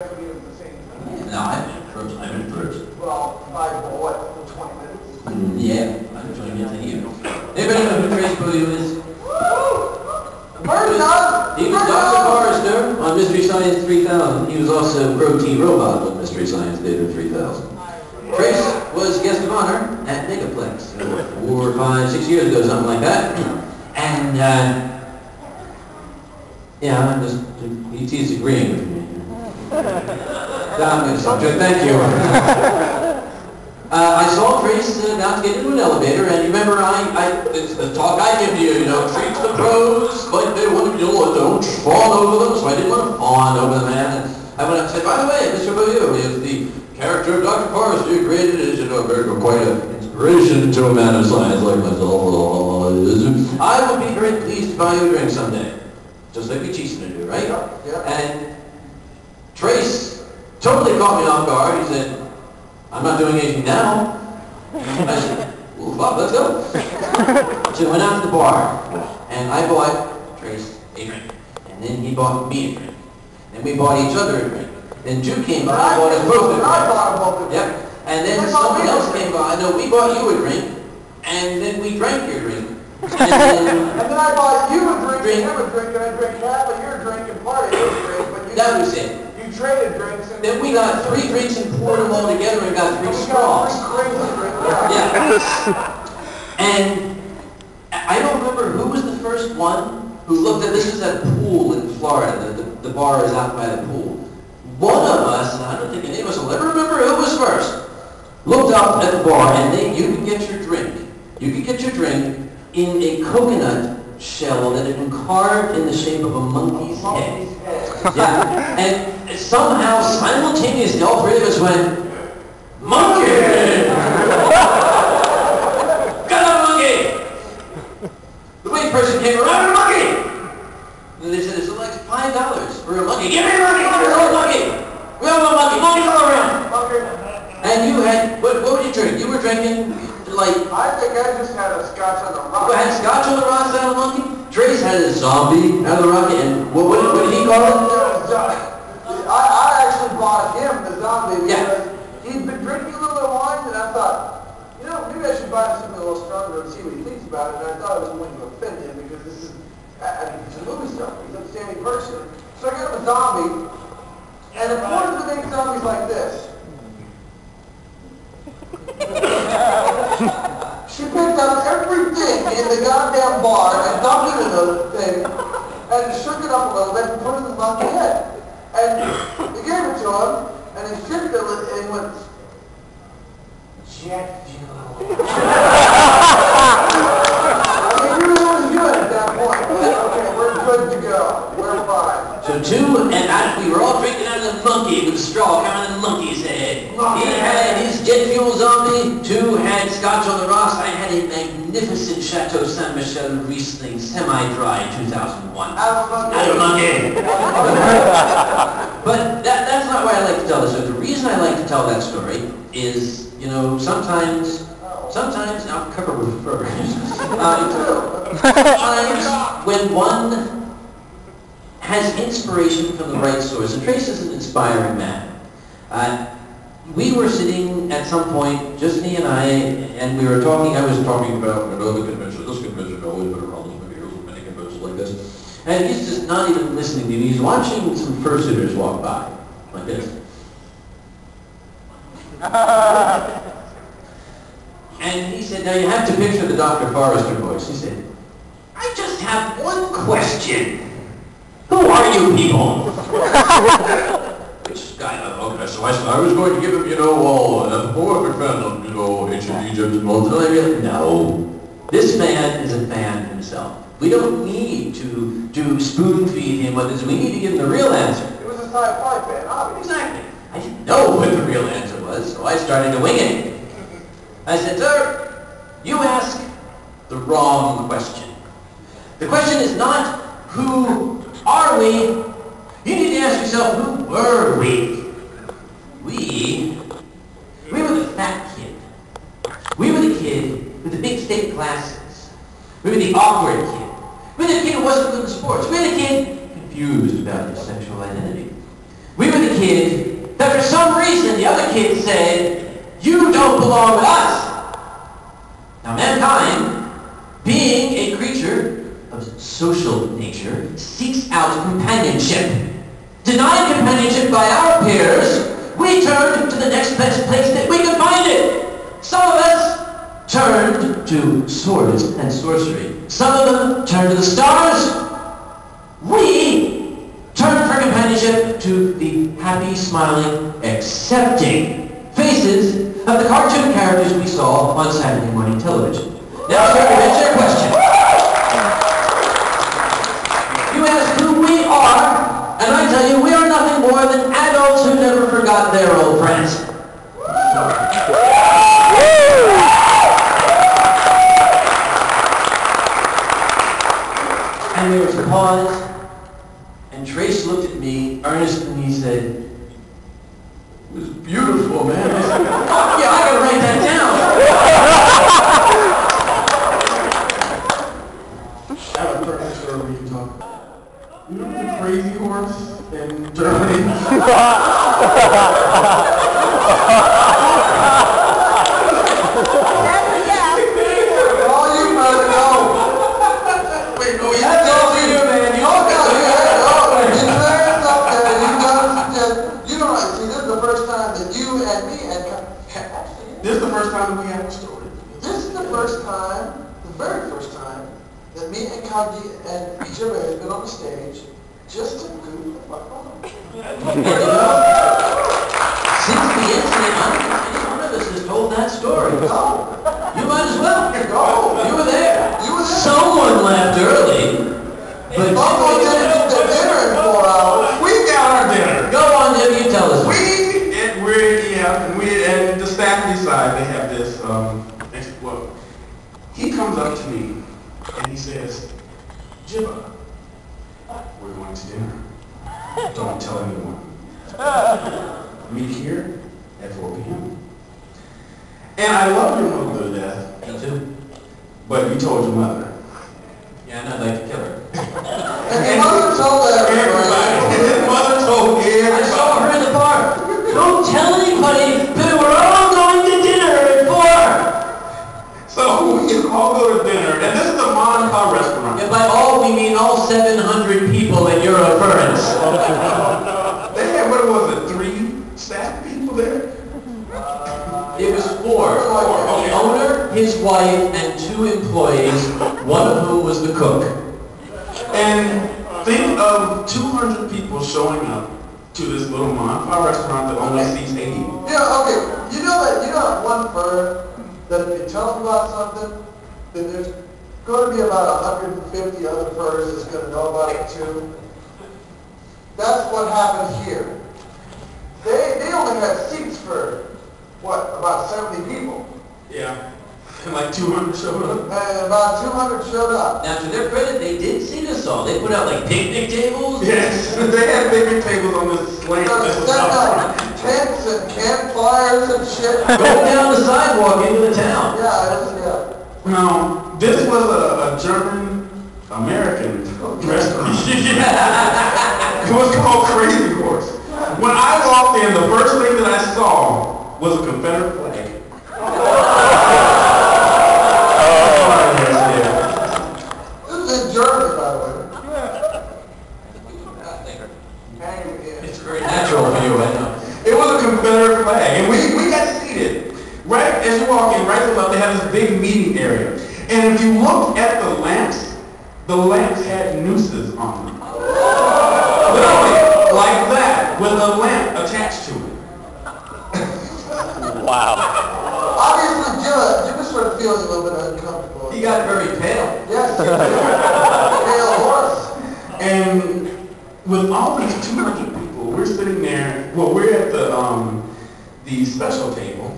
No, I've been first. Well, by what, 20 minutes? Yeah, I'm trying to get to you. Anybody know who Trace Booty is? Bird does! He was Dr. Forrester on Mystery Science 3000. He was also Protein Robot on Mystery Science Theater 3000. Trace was guest of honor at Megaplex 4, 5, 6 years ago, something like that. And, yeah, I'm just, he's agreeing with me. I'm going to subject, thank you. I saw Trace about to get into an elevator, and you remember it's the talk I give you, treat the pros like they want to, don't fawn over them, so I didn't want to fawn over the man. And I went up and said, by the way, Mr. Boyu is the character of Dr. Forrester you created is, quite an inspiration to a man of science like myself. I would be very pleased to buy you a drink someday, just like we cheats to do, right? Yeah. And Trace totally caught me off guard. He said, I'm not doing anything now. I said, well, Bob, let's go. So we went out to the bar, and I bought Trace a drink. And then he bought me a drink. And we bought each other a drink. Then Jude came by and bought us both a drink. I bought both a drink. Yep. And then someone else came by. No, we bought you a drink, and then we drank your drink. And then I bought you a drink, and him a drink, and I drank half of your drink and part of his drink. But that was it. You traded drinks. And then we got 3 drinks and poured them all together and got 3 straws. Yeah. And I don't remember who was the first one who looked at, this was at a pool in Florida. The bar is out by the pool. One of us, and I don't think any of us will ever remember who was first, looked up at the bar and you could get your drink. You could get your drink in a coconut shell that had been carved in the shape of a monkey's head. Yeah. And somehow, simultaneously, all 3 of us went, monkey! Got a monkey! The wait person came around, a monkey! And they said, it's like $5 for a monkey. Give me a monkey! Give me a monkey! We all want a monkey! Monkeys all around! And you had, what would you drink? You were drinking, like... I think I just had a scotch on the rocks. You had scotch on the rocks out of the monkey? Trace had a zombie out of the rocket, and what did he call it? I actually bought him the zombie because Yeah. he'd been drinking a little bit of wine, and I thought, maybe I should buy him something a little stronger and see what he thinks about it. And I thought I was going to offend him because this is, he's a movie star, he's an upstanding person. So I got him a zombie, and in order to make zombies like this, she picked up everything in the goddamn bar and dumped it in the thing, and shook it up a little bit and put it in the monkey head. And he gave it to him, and he shipped it, and he went, jet fuel. I mean, you were really good at that point. Okay, we're good to go. We're fine. So 2, and we were all drinking out of the monkey with a straw coming out of the monkey's head. He had his jet fuel zombie, 2 had scotch on the rocks. I had a magnificent Chateau Saint Michel Riesling semi-dry 2001. Out Out of a monkey. But that's not why I like to tell this story. The reason I like to tell that story is, sometimes now covered with fur. Sometimes when one has inspiration from the right source, and Trace is an inspiring man. We were sitting at some point, just he and I, and we were talking, I was talking about the convention, this convention, always been around this many years, many conventions like this. And he's just not even listening to me. He's watching some fursuiters walk by, like this. And he said, now you have to picture the Dr. Forrester voice. He said, I just have one question. Who are you people? Which guy? Okay, so I was going to give him, an anthropomorphic fan of, ancient Egypt and all that. No. This man is a fan himself. We don't need to spoon feed him what this. We need to give him the real answer. It was a sci-fi fan, obviously. Exactly. I didn't know what the real answer was, so I started to wing it. I said, sir, you ask the wrong question. The question is not, who are we? You need to ask yourself, who were we? We were the fat kid. We were the kid with the big thick glasses. We were the awkward kid. We were the kid who wasn't good in sports. We were the kid confused about his sexual identity. We were the kid that for some reason the other kids said, "You don't belong with us." Now mankind, being a creature of social nature, seeks out companionship. Denied companionship by our peers, we turned to the next best place that we could find it. Some of us turned to swords and sorcery. Some of them turned to the stars. We turned for companionship to the happy, smiling, accepting faces of the cartoon characters we saw on Saturday morning television. Now, sir, to answer your question. You ask who we are, and I tell you we are nothing more than adults who never forgot their old friends. And there was a pause, and Trace looked at me earnestly and he said, "It was beautiful, man." I said, "Yeah, I gotta write that down." I have a perfect story we can talk about. You know the crazy horse in Germany? This is the first time that we have a story. This is the first time, the very first time, that me and Kage and Jibba has been on the stage just to goof the fuck off. Since the incident, I don't think any one of us has told that story. Go. You might as well. Go. You were there. You were there. Someone left early. But Someone didn't eat the dinner in 4 hours. We got our dinner. Go on, Jim, you tell us. And the staff decide they have this, well, he comes up to me and he says, "Jibba, we're going to dinner. Don't tell anyone. Meet here at 4 p.m. And I love your mother to death. Me too. But you told your mother. Yeah, and I'd like to kill her. And your mother told everybody. His mother told I saw everybody. her in the bar. Don't tell anybody, but we're all going to dinner at 4. So we all go to dinner, and this is a mom-and-pop restaurant. And by all, we mean all 700 people at your occurrence. They had, what was it, 3 staff people there? It was 4. The owner, his wife, and 2 employees, one of whom was the cook. And think of 200 people showing up to this little mom-and-pop restaurant that only seats 80. Yeah, okay. You know that one bird that if you tell them about something, then there's going to be about 150 other birds that's going to know about it too. That's what happened here. They only had seats for, what, about 70 people. Yeah. And like 200 showed up. And about 200 showed up. Now, to their credit, they did seat us all. They put out like picnic tables. Yes. They had picnic tables on this slant. So they set up tents and campfires and shit. Going down the sidewalk into the town. Yeah. Now, this was a German-American restaurant. It was called Crazy Horse. When I walked in, the first thing that I saw was a Confederate flag. This is in Germany, by the way. It's very natural for you, I know. It was a Confederate flag, and we got seated. Right as you walk in, right to the left, they have this big meeting area. And if you look at the lamps had nooses on them. Literally, like that, with a lamp attached to it. Wow. Obviously, Jibba started feeling a little bit uncomfortable. He got very pale. Yes, pale horse. And with all these 200 people, we're sitting there, well, we're at the special table.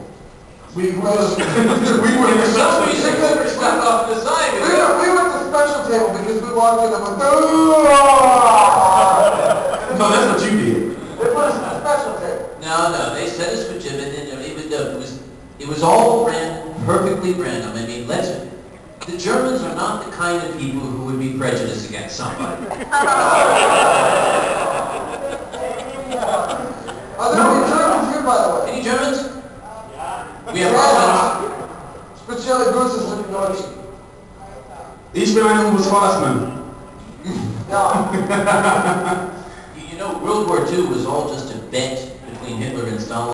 We were in the special You said table. we stepped off the side. We were at the special table because we walked in and went, No, that's what you did. they put us at the special table. No, they set us with Jim, and even though it was all perfectly random. I mean, the Germans are not the kind of people who would be prejudiced against somebody. Are there any by the way. Any Germans? Yeah. We have Germans. Spezielle Grüße sind die Deutschen. Ich bin ein Bundesvorsitzender. Ja. You know, World War II was all just a bet between Hitler and Stalin.